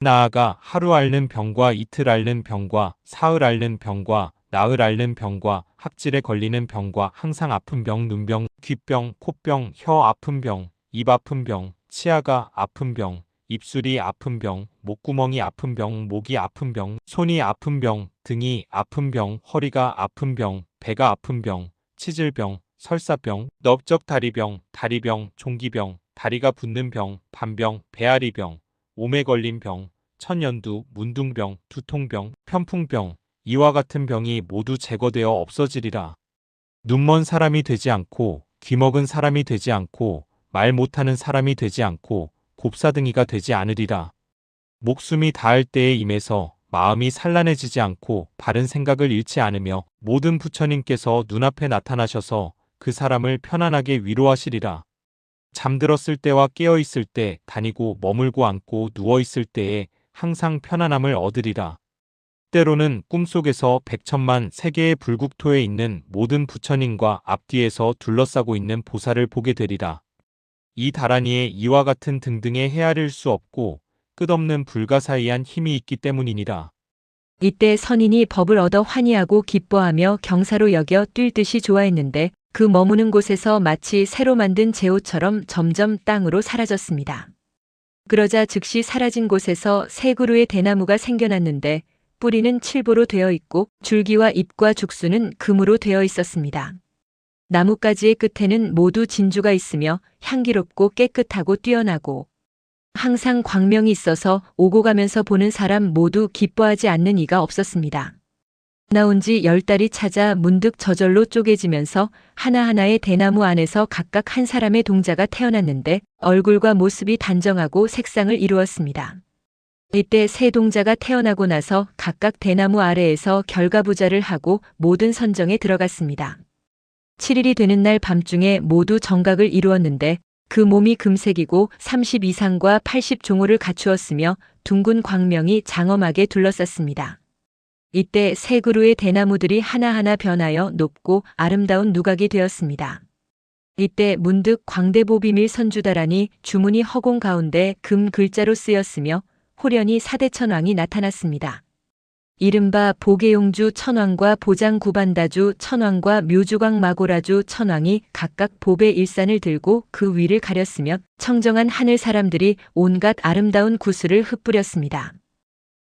[SPEAKER 7] 나아가 하루 앓는 병과 이틀 앓는 병과 사흘 앓는 병과 나흘 앓는 병과 학질에 걸리는 병과 항상 아픈 병, 눈병, 귀병, 코병, 혀 아픈 병, 입 아픈 병, 치아가 아픈 병, 입술이 아픈 병, 목구멍이 아픈 병, 목이 아픈 병, 손이 아픈 병, 등이 아픈 병, 허리가 아픈 병, 배가 아픈 병, 치질병, 설사병, 넓적다리병, 다리병, 종기병, 다리가 붓는 병, 반병, 배앓이병, 몸에 걸린 병, 천연두, 문둥병, 두통병, 편풍병, 이와 같은 병이 모두 제거되어 없어지리라. 눈먼 사람이 되지 않고 귀먹은 사람이 되지 않고 말 못하는 사람이 되지 않고 곱사등이가 되지 않으리라. 목숨이 닿을 때에 임해서 마음이 산란해지지 않고 바른 생각을 잃지 않으며 모든 부처님께서 눈앞에 나타나셔서 그 사람을 편안하게 위로하시리라. 잠들었을 때와 깨어있을 때 다니고 머물고 앉고 누워있을 때에 항상 편안함을 얻으리라. 때로는 꿈속에서 백천만 세계의 불국토에 있는 모든 부처님과 앞뒤에서 둘러싸고 있는 보살을 보게 되리라. 이 다란이에 이와 같은 등등의 헤아릴 수 없고 끝없는 불가사의한 힘이 있기 때문이니라.
[SPEAKER 1] 이때 선인이 법을 얻어 환희하고 기뻐하며 경사로 여겨 뛸 듯이 좋아했는데 그 머무는 곳에서 마치 새로 만든 제옷처럼 점점 땅으로 사라졌습니다. 그러자 즉시 사라진 곳에서 세 그루의 대나무가 생겨났는데 뿌리는 칠보로 되어 있고 줄기와 잎과 죽수는 금으로 되어 있었습니다. 나뭇가지의 끝에는 모두 진주가 있으며 향기롭고 깨끗하고 뛰어나고 항상 광명이 있어서 오고 가면서 보는 사람 모두 기뻐하지 않는 이가 없었습니다. 나온 지 10달이 찾아 문득 저절로 쪼개지면서 하나하나의 대나무 안에서 각각 한 사람의 동자가 태어났는데 얼굴과 모습이 단정하고 색상을 이루었습니다. 이때 세 동자가 태어나고 나서 각각 대나무 아래에서 결과부자를 하고 모든 선정에 들어갔습니다. 7일이 되는 날 밤중에 모두 정각을 이루었는데 그 몸이 금색이고 30 이상과 80 종호를 갖추었으며 둥근 광명이 장엄하게 둘러쌌습니다. 이때 세 그루의 대나무들이 하나하나 변하여 높고 아름다운 누각이 되었습니다. 이때 문득 광대보 비밀 선주다라니 주문이 허공 가운데 금 글자로 쓰였으며 호련히 사대천왕이 나타났습니다. 이른바 보계용주 천왕과 보장구반다주 천왕과 묘주광 마고라주 천왕이 각각 보배 일산을 들고 그 위를 가렸으며 청정한 하늘 사람들이 온갖 아름다운 구슬을 흩뿌렸습니다.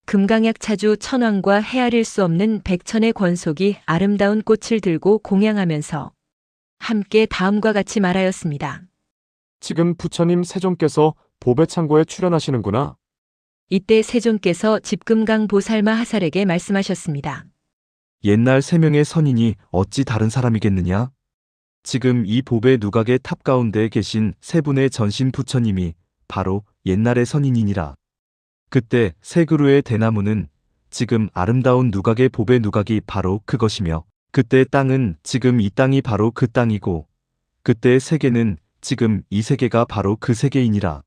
[SPEAKER 1] 금강약 차주 천왕과 헤아릴 수 없는 백천의 권속이 아름다운 꽃을 들고 공양하면서 함께 다음과 같이 말하였습니다.
[SPEAKER 8] 지금 부처님 세존께서 보배창고에 출연하시는구나.
[SPEAKER 1] 이때 세존께서 집금강 보살마 하살에게 말씀하셨습니다.
[SPEAKER 4] 옛날 세 명의 선인이 어찌 다른 사람이겠느냐? 지금 이 보배 누각의 탑 가운데에 계신 세 분의 전신 부처님이 바로 옛날의 선인이니라. 그때 세 그루의 대나무는 지금 아름다운 누각의 보배 누각이 바로 그것이며 그때 땅은 지금 이 땅이 바로 그 땅이고 그때 세계는 지금 이 세계가 바로 그 세계이니라.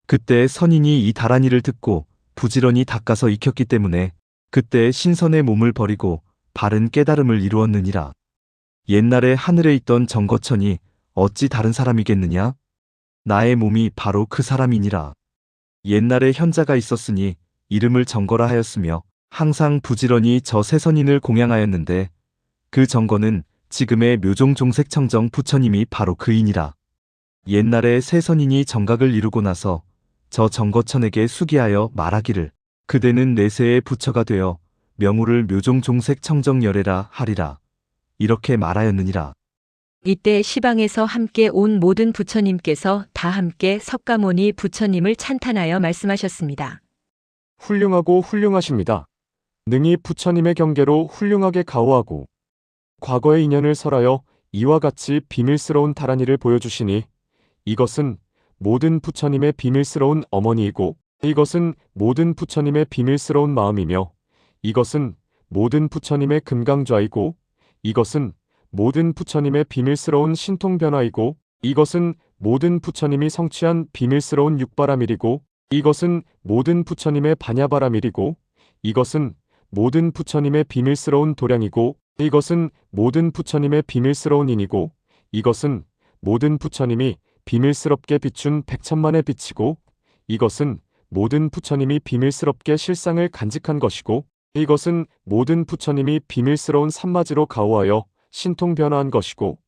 [SPEAKER 4] 그때 선인이 이 다란이를 듣고 부지런히 닦아서 익혔기 때문에 그때 신선의 몸을 버리고 바른 깨달음을 이루었느니라. 옛날에 하늘에 있던 정거천이 어찌 다른 사람이겠느냐? 나의 몸이 바로 그 사람이니라. 옛날에 현자가 있었으니 이름을 정거라 하였으며 항상 부지런히 저 세선인을 공양하였는데 그 정거는 지금의 묘종종색 청정 부처님이 바로 그이니라. 옛날에 세선인이 정각을 이루고 나서 저 정거천에게 수기하여 말하기를 그대는 내세의 부처가 되어 명우를 묘종종색 청정열애라 하리라. 이렇게 말하였느니라.
[SPEAKER 1] 이때 시방에서 함께 온 모든 부처님께서 다 함께 석가모니 부처님을 찬탄하여 말씀하셨습니다.
[SPEAKER 8] 훌륭하고 훌륭하십니다. 능히 부처님의 경계로 훌륭하게 가오하고 과거의 인연을 설하여 이와 같이 비밀스러운 다란이를 보여주시니 이것은 모든 부처님의 비밀스러운 어머니이고 이것은 모든 부처님의 비밀스러운 마음이며 이것은 모든 부처님의 금강좌이고 이것은 모든 부처님의 비밀스러운 신통변화이고 이것은 모든 부처님이 성취한 비밀스러운 육바라밀이고 이것은 모든 부처님의 반야바라밀이고 이것은 모든 부처님의 비밀스러운 도량이고 이것은 모든 부처님의 비밀스러운 인이고 이것은 모든 부처님이 비밀스럽게 비춘 백천만의 빛이고 이것은 모든 부처님이 비밀스럽게 실상을 간직한 것이고 이것은 모든 부처님이 비밀스러운 산마지로 가오하여 신통변화한 것이고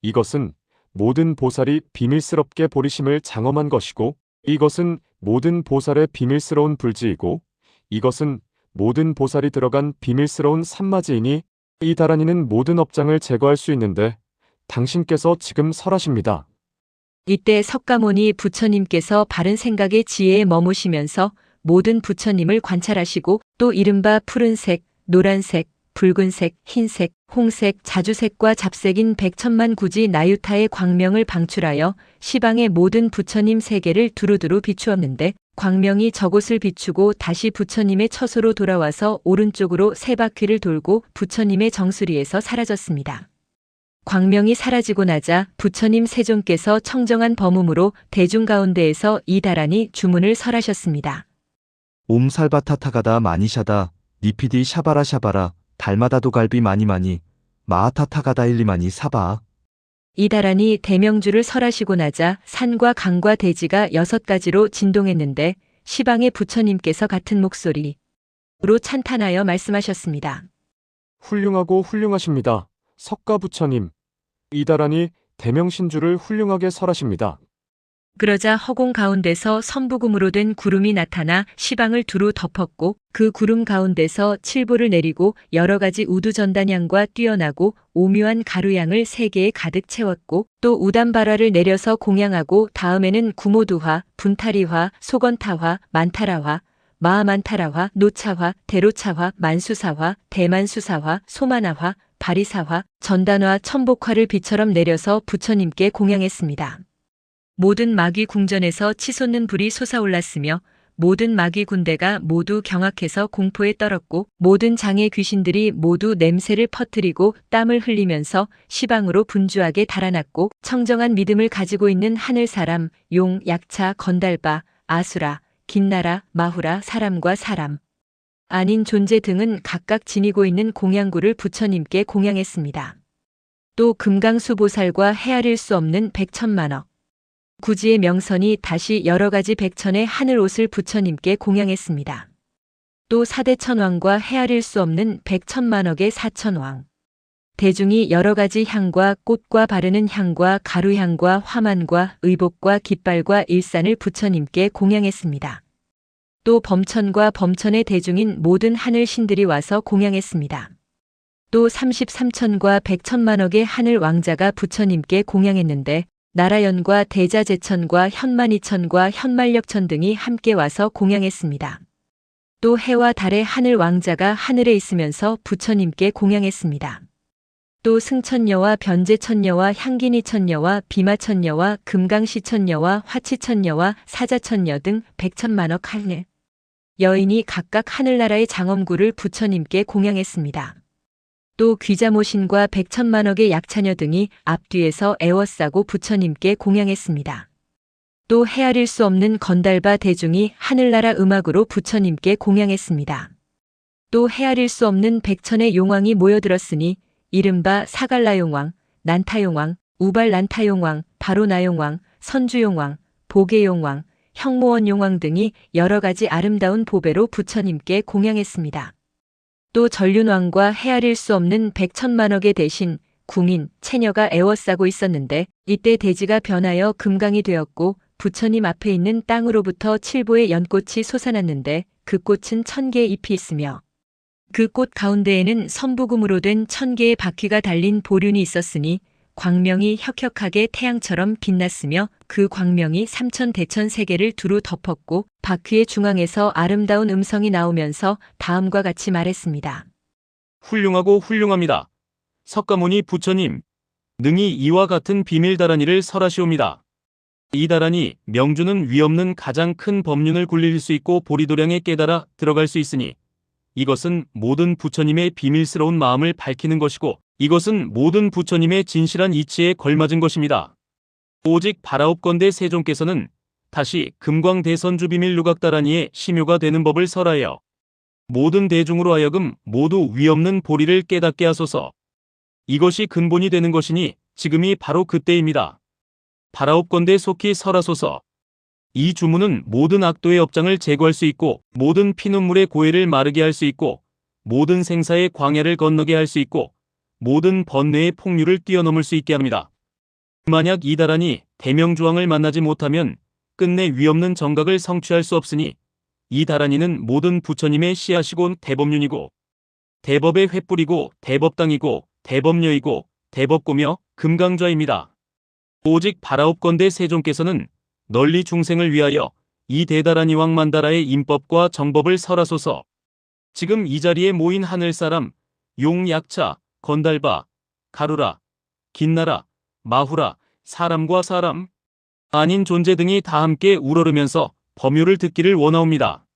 [SPEAKER 8] 이것은 모든 보살이 비밀스럽게 보리심을 장엄한 것이고 이것은 모든 보살의 비밀스러운 불지이고 이것은 모든 보살이 들어간 비밀스러운 산마지이니 이 다란이는 모든 업장을 제거할 수 있는데 당신께서 지금 설하십니다.
[SPEAKER 1] 이때 석가모니 부처님께서 바른 생각의 지혜에 머무시면서 모든 부처님을 관찰하시고 또 이른바 푸른색, 노란색, 붉은색, 흰색, 홍색, 자주색과 잡색인 백천만 구지 나유타의 광명을 방출하여 시방의 모든 부처님 세계를 두루두루 비추었는데 광명이 저곳을 비추고 다시 부처님의 처소로 돌아와서 오른쪽으로 세 바퀴를 돌고 부처님의 정수리에서 사라졌습니다. 광명이 사라지고 나자 부처님 세존께서 청정한 범음으로 대중 가운데에서 이다란히 주문을 설하셨습니다.
[SPEAKER 4] 옴 살바타타가다 마니샤다 니피디 샤바라 샤바라 달마다 도갈비 마니마니 마하타타가다 일리마니 사바.
[SPEAKER 1] 이다란히 대명주를 설하시고 나자 산과 강과 대지가 6가지로 진동했는데 시방의 부처님께서 같은 목소리로 찬탄하여 말씀하셨습니다.
[SPEAKER 8] 훌륭하고 훌륭하십니다. 석가 부처님. 이다란이 대명신주를 훌륭하게 설하십니다.
[SPEAKER 1] 그러자 허공 가운데서 선부금으로 된 구름이 나타나 시방을 두루 덮었고 그 구름 가운데서 칠보를 내리고 여러 가지 우두전단향과 뛰어나고 오묘한 가루향을 3개에 가득 채웠고 또 우담바라를 내려서 공양하고 다음에는 구모두화, 분타리화, 소건타화, 만타라화, 마하만타라화, 노차화, 대로차화, 만수사화, 대만수사화, 소만화화, 바리사화, 전단화, 천복화를 비처럼 내려서 부처님께 공양했습니다. 모든 마귀 궁전에서 치솟는 불이 솟아올랐으며 모든 마귀 군대가 모두 경악해서 공포에 떨었고 모든 장애 귀신들이 모두 냄새를 퍼뜨리고 땀을 흘리면서 시방으로 분주하게 달아났고 청정한 믿음을 가지고 있는 하늘사람, 용, 약차, 건달바, 아수라, 긴나라, 마후라, 사람과 사람 아닌 존재 등은 각각 지니고 있는 공양구를 부처님께 공양했습니다. 또 금강수보살과 헤아릴 수 없는 백천만억 구지의 명선이 다시 여러 가지 백천의 하늘옷을 부처님께 공양했습니다. 또 사대천왕과 헤아릴 수 없는 백천만억의 사천왕. 대중이 여러 가지 향과 꽃과 바르는 향과 가루향과 화만과 의복과 깃발과 일산을 부처님께 공양했습니다. 또 범천과 범천의 대중인 모든 하늘 신들이 와서 공양했습니다. 또 33천과 백천만억의 하늘 왕자가 부처님께 공양했는데 나라연과 대자제천과 현만이천과 현만력천 등이 함께 와서 공양했습니다. 또 해와 달의 하늘 왕자가 하늘에 있으면서 부처님께 공양했습니다. 또 승천녀와 변제천녀와 향기니천녀와 비마천녀와 금강시천녀와 화치천녀와 사자천녀 등 백천만억 하늘 여인이 각각 하늘나라의 장엄구를 부처님께 공양했습니다. 또 귀자모신과 백천만억의 약차녀 등이 앞뒤에서 애워싸고 부처님께 공양했습니다. 또 헤아릴 수 없는 건달바 대중이 하늘나라 음악으로 부처님께 공양했습니다. 또 헤아릴 수 없는 백천의 용왕이 모여들었으니 이른바 사갈라용왕, 난타용왕, 우발난타용왕, 바로나용왕, 선주용왕, 보계용왕, 형모원용왕 등이 여러 가지 아름다운 보배로 부처님께 공양했습니다. 또 전륜왕과 헤아릴 수 없는 백천만억의 대신 궁인, 채녀가 애워싸고 있었는데 이때 대지가 변하여 금강이 되었고 부처님 앞에 있는 땅으로부터 칠보의 연꽃이 솟아났는데 그 꽃은 1000개의 잎이 있으며 그 꽃 가운데에는 선부금으로 된 1000개의 바퀴가 달린 보륜이 있었으니 광명이 혁혁하게 태양처럼 빛났으며 그 광명이 3000대천 세계를 두루 덮었고 바퀴의 중앙에서 아름다운 음성이 나오면서 다음과 같이 말했습니다.
[SPEAKER 6] 훌륭하고 훌륭합니다. 석가모니 부처님, 능히 이와 같은 비밀 다라니를 설하시옵니다. 이 다라니 명주는 위없는 가장 큰 법륜을 굴릴 수 있고 보리도량에 깨달아 들어갈 수 있으니 이것은 모든 부처님의 비밀스러운 마음을 밝히는 것이고 이것은 모든 부처님의 진실한 이치에 걸맞은 것입니다. 오직 바라옵건대 세종께서는 다시 금광대선주 비밀 누각다라니의 심요가 되는 법을 설하여 모든 대중으로 하여금 모두 위없는 보리를 깨닫게 하소서. 이것이 근본이 되는 것이니 지금이 바로 그때입니다. 바라옵건대 속히 설하소서. 이 주문은 모든 악도의 업장을 제거할 수 있고 모든 피눈물의 고해를 마르게 할 수 있고 모든 생사의 광야를 건너게 할 수 있고 모든 번뇌의 폭류를 뛰어넘을 수 있게 합니다. 만약 이 다란이 대명주왕을 만나지 못하면 끝내 위없는 정각을 성취할 수 없으니 이 다란이는 모든 부처님의 씨앗이고 대법륜이고 대법의 횃불이고 대법당이고 대법녀이고 대법고며 금강좌입니다. 오직 바라옵건대 세종께서는 널리 중생을 위하여 이 대다란이 왕 만다라의 임법과 정법을 설하소서. 지금 이 자리에 모인 하늘사람, 용, 약차, 건달바, 가루라, 긴나라, 마후라, 사람과 사람, 아닌 존재 등이 다 함께 우러르면서 법요를 듣기를 원하옵니다.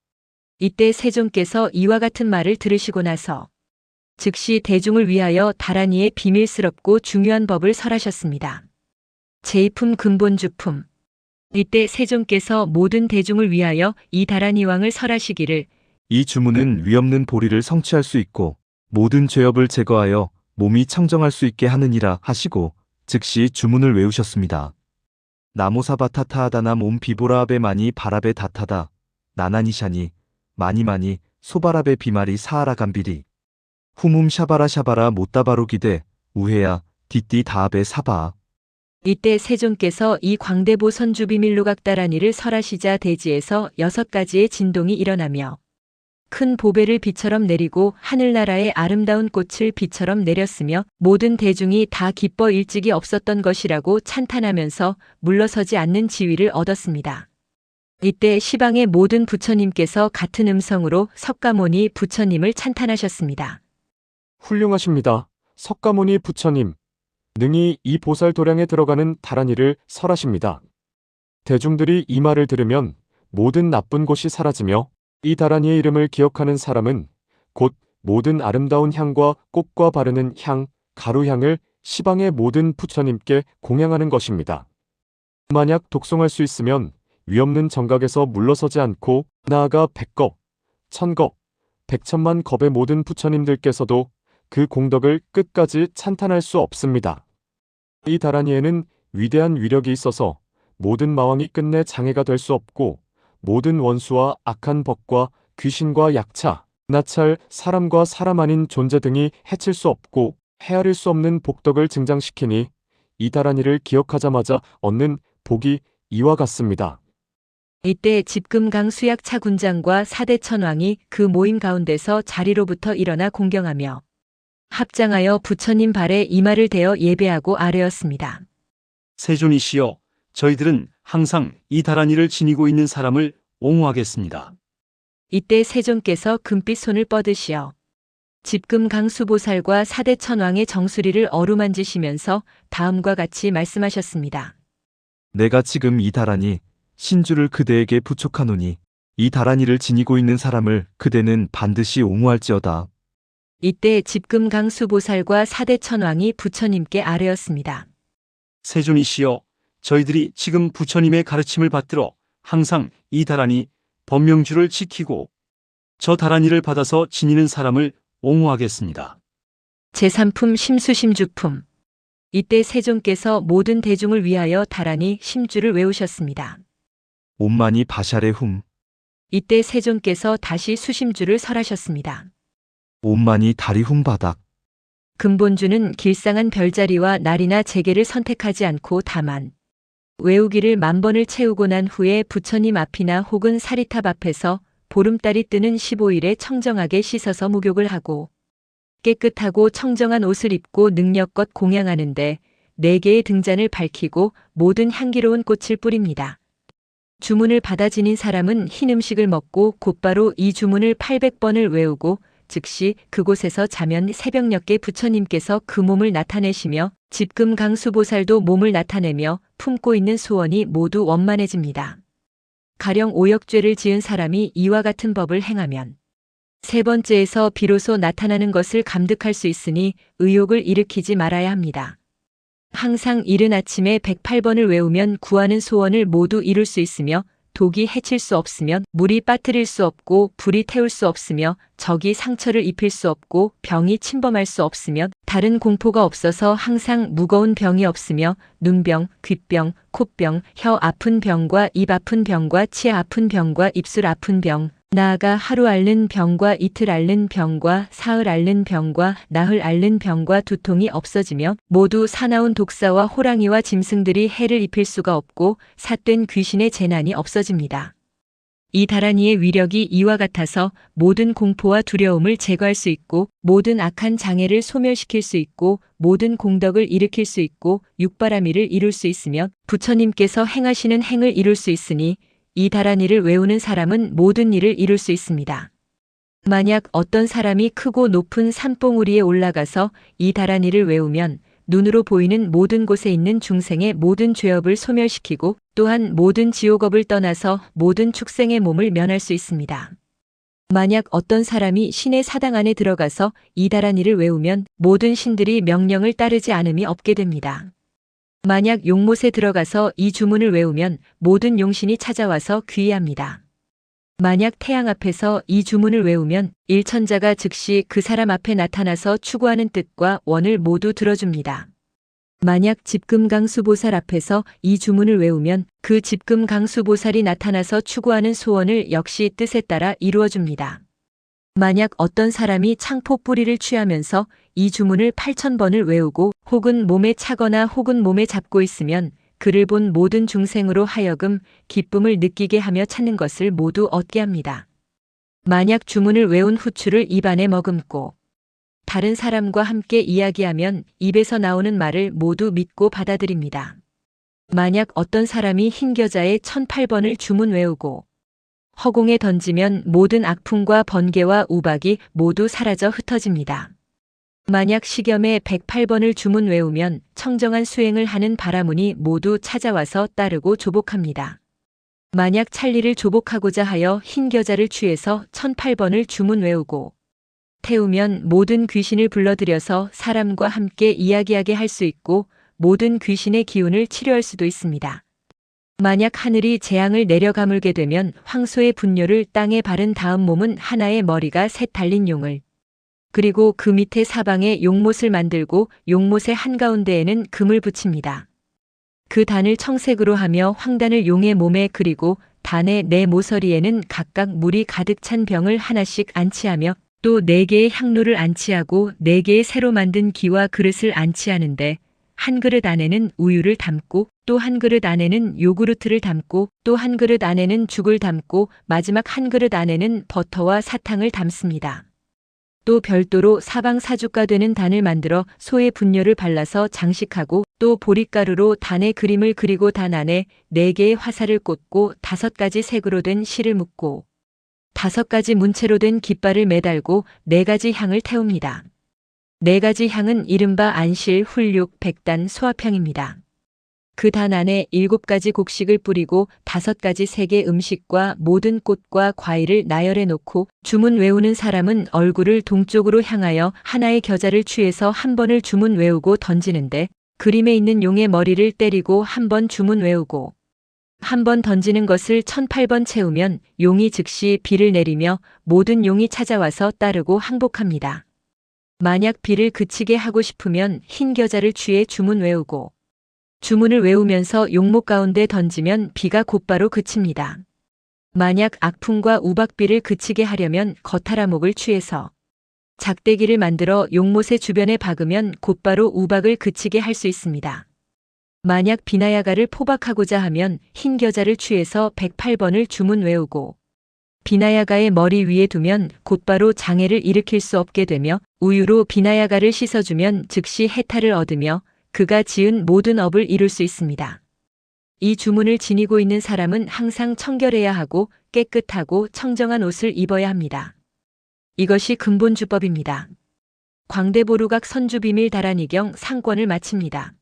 [SPEAKER 1] 이때 세종께서 이와 같은 말을 들으시고 나서 즉시 대중을 위하여 다라니의 비밀스럽고 중요한 법을 설하셨습니다. 제2품 근본주품. 이때 세종께서 모든 대중을 위하여 이 다라니 왕을 설하시기를
[SPEAKER 4] 이 주문은 위없는 보리를 성취할 수 있고 모든 죄업을 제거하여 몸이 청정할 수 있게 하느니라 하시고 즉시 주문을 외우셨습니다. 나모사바타타하다나 몸 비보라압에 마니 바랍에 다타다 나나니샤니 마니마니 소바랍에 비마리 사하라 감비리 후문 샤바라 샤바라 못다바로 기대 우헤야 뒷띠 다압에 사바
[SPEAKER 1] 이때 세존께서 이 광대보 선주비밀로각 다라니를 설하시자 대지에서 6가지의 진동이 일어나며 큰 보배를 비처럼 내리고 하늘나라의 아름다운 꽃을 비처럼 내렸으며 모든 대중이 다 기뻐 일찍이 없었던 것이라고 찬탄하면서 물러서지 않는 지위를 얻었습니다. 이때 시방의 모든 부처님께서 같은 음성으로 석가모니 부처님을 찬탄하셨습니다.
[SPEAKER 8] 훌륭하십니다. 석가모니 부처님. 능히 이 보살 도량에 들어가는 다라니를 설하십니다. 대중들이 이 말을 들으면 모든 나쁜 곳이 사라지며 이 다라니의 이름을 기억하는 사람은 곧 모든 아름다운 향과 꽃과 바르는 향, 가루향을 시방의 모든 부처님께 공양하는 것입니다. 만약 독송할 수 있으면 위없는 정각에서 물러서지 않고 나아가 100겁, 1000겁, 100천만 겁의 모든 부처님들께서도 그 공덕을 끝까지 찬탄할 수 없습니다. 이 다라니에는 위대한 위력이 있어서 모든 마왕이 끝내 장애가 될 수 없고 모든 원수와 악한 법과 귀신과 약차, 나찰, 사람과 사람 아닌 존재 등이 해칠 수 없고 헤아릴 수 없는 복덕을 증장시키니 이 다라니를 기억하자마자 얻는 복이 이와 같습니다.
[SPEAKER 1] 이때 집금강 수약차 군장과 사대천왕이 그 모임 가운데서 자리로부터 일어나 공경하며 합장하여 부처님 발에 이마를 대어 예배하고 아뢰었습니다.
[SPEAKER 6] 세존이시여, 저희들은 항상 이 다라니를 지니고 있는 사람을 옹호하겠습니다.
[SPEAKER 1] 이때 세존께서 금빛 손을 뻗으시어 집금강수보살과 사대천왕의 정수리를 어루만지시면서 다음과 같이 말씀하셨습니다.
[SPEAKER 4] 내가 지금 이 다라니 신주를 그대에게 부촉하노니 이 다라니를 지니고 있는 사람을 그대는 반드시 옹호할지어다.
[SPEAKER 1] 이때 집금강수보살과 사대천왕이 부처님께 아뢰었습니다.
[SPEAKER 6] 세존이시여, 저희들이 지금 부처님의 가르침을 받들어 항상 이 다라니 법명주를 지키고 저 다라니를 받아서 지니는 사람을 옹호하겠습니다.
[SPEAKER 1] 제3품 심수심주품. 이때 세존께서 모든 대중을 위하여 다라니 심주를 외우셨습니다.
[SPEAKER 4] 옴마니 바샬의 훔,
[SPEAKER 1] 이때 세존께서 다시 수심주를 설하셨습니다.
[SPEAKER 4] 옴마니 다리 훔 바닥,
[SPEAKER 1] 근본주는 길상한 별자리와 날이나 재계를 선택하지 않고 다만 외우기를 10,000번을 채우고 난 후에 부처님 앞이나 혹은 사리탑 앞에서 보름달이 뜨는 15일에 청정하게 씻어서 목욕을 하고 깨끗하고 청정한 옷을 입고 능력껏 공양하는데 4개의 등잔을 밝히고 모든 향기로운 꽃을 뿌립니다. 주문을 받아 지닌 사람은 흰 음식을 먹고 곧바로 이 주문을 800번을 외우고 즉시 그곳에서 자면 새벽녘에 부처님께서 그 몸을 나타내시며 집금강수보살도 몸을 나타내며 품고 있는 소원이 모두 원만해집니다. 가령 오역죄를 지은 사람이 이와 같은 법을 행하면 세 번째에서 비로소 나타나는 것을 감득할 수 있으니 의욕을 일으키지 말아야 합니다. 항상 이른 아침에 108번을 외우면 구하는 소원을 모두 이룰 수 있으며 독이 해칠 수 없으면 물이 빠뜨릴 수 없고 불이 태울 수 없으며 적이 상처를 입힐 수 없고 병이 침범할 수 없으며 다른 공포가 없어서 항상 무거운 병이 없으며 눈병, 귓병, 콧병, 혀 아픈 병과 입 아픈 병과 치아 아픈 병과 입술 아픈 병, 나아가 하루 앓는 병과 이틀 앓는 병과 사흘 앓는 병과 나흘 앓는 병과 두통이 없어지며 모두 사나운 독사와 호랑이와 짐승들이 해를 입힐 수가 없고 삿된 귀신의 재난이 없어집니다. 이 다라니의 위력이 이와 같아서 모든 공포와 두려움을 제거할 수 있고 모든 악한 장애를 소멸시킬 수 있고 모든 공덕을 일으킬 수 있고 육바라밀을 이룰 수 있으며 부처님께서 행하시는 행을 이룰 수 있으니 이 다라니를 외우는 사람은 모든 일을 이룰 수 있습니다. 만약 어떤 사람이 크고 높은 산봉우리에 올라가서 이 다라니를 외우면 눈으로 보이는 모든 곳에 있는 중생의 모든 죄업을 소멸시키고 또한 모든 지옥업을 떠나서 모든 축생의 몸을 면할 수 있습니다. 만약 어떤 사람이 신의 사당 안에 들어가서 이 다라니를 외우면 모든 신들이 명령을 따르지 않음이 없게 됩니다. 만약 용못에 들어가서 이 주문을 외우면 모든 용신이 찾아와서 귀의합니다. 만약 태양 앞에서 이 주문을 외우면 일천자가 즉시 그 사람 앞에 나타나서 추구하는 뜻과 원을 모두 들어줍니다. 만약 집금강수보살 앞에서 이 주문을 외우면 그 집금강수보살이 나타나서 추구하는 소원을 역시 뜻에 따라 이루어줍니다. 만약 어떤 사람이 창포 뿌리를 취하면서 이 주문을 8,000번을 외우고 혹은 몸에 차거나 혹은 몸에 잡고 있으면 그를 본 모든 중생으로 하여금 기쁨을 느끼게 하며 찾는 것을 모두 얻게 합니다. 만약 주문을 외운 후추를 입안에 머금고 다른 사람과 함께 이야기하면 입에서 나오는 말을 모두 믿고 받아들입니다. 만약 어떤 사람이 흰 겨자에 1,008번을 주문 외우고 허공에 던지면 모든 악풍과 번개와 우박이 모두 사라져 흩어집니다. 만약 식염에 108번을 주문 외우면 청정한 수행을 하는 바라문이 모두 찾아와서 따르고 조복합니다. 만약 찰리를 조복하고자 하여 흰 겨자를 취해서 1,008번을 주문 외우고 태우면 모든 귀신을 불러들여서 사람과 함께 이야기하게 할 수 있고 모든 귀신의 기운을 치료할 수도 있습니다. 만약 하늘이 재앙을 내려 가물게 되면 황소의 분뇨를 땅에 바른 다음 몸은 하나의 머리가 셋 달린 용을 그리고 그 밑에 사방에 용못을 만들고 용못의 한가운데에는 금을 붙입니다. 그 단을 청색으로 하며 황단을 용의 몸에 그리고 단의 네 모서리에는 각각 물이 가득 찬 병을 하나씩 안치하며 또 4개의 향로를 안치하고 4개의 새로 만든 기와 그릇을 안치하는데 한 그릇 안에는 우유를 담고 또 한 그릇 안에는 요구르트를 담고 또 한 그릇 안에는 죽을 담고 마지막 한 그릇 안에는 버터와 사탕을 담습니다. 또 별도로 사방사주가 되는 단을 만들어 소의 분뇨를 발라서 장식하고 또 보릿가루로 단의 그림을 그리고 단 안에 4개의 화살을 꽂고 5가지 색으로 된 실을 묶고 5가지 문체로 된 깃발을 매달고 4가지 향을 태웁니다. 4가지 향은 이른바 안실, 훌육, 백단, 소합향입니다. 그 단 안에 7가지 곡식을 뿌리고 5가지 색의 음식과 모든 꽃과 과일을 나열해 놓고 주문 외우는 사람은 얼굴을 동쪽으로 향하여 하나의 겨자를 취해서 한 번을 주문 외우고 던지는데 그림에 있는 용의 머리를 때리고 한 번 주문 외우고 한 번 던지는 것을 1,008번 채우면 용이 즉시 비를 내리며 모든 용이 찾아와서 따르고 항복합니다. 만약 비를 그치게 하고 싶으면 흰 겨자를 취해 주문 외우고 주문을 외우면서 용목 가운데 던지면 비가 곧바로 그칩니다. 만약 악풍과 우박비를 그치게 하려면 거타라목을 취해서 작대기를 만들어 용못의 주변에 박으면 곧바로 우박을 그치게 할 수 있습니다. 만약 비나야가를 포박하고자 하면 흰 겨자를 취해서 108번을 주문 외우고 비나야가의 머리 위에 두면 곧바로 장애를 일으킬 수 없게 되며 우유로 비나야가를 씻어주면 즉시 해탈을 얻으며 그가 지은 모든 업을 이룰 수 있습니다. 이 주문을 지니고 있는 사람은 항상 청결해야 하고 깨끗하고 청정한 옷을 입어야 합니다. 이것이 근본주법입니다. 광대보루각 선주비밀 다란이경 상권을 마칩니다.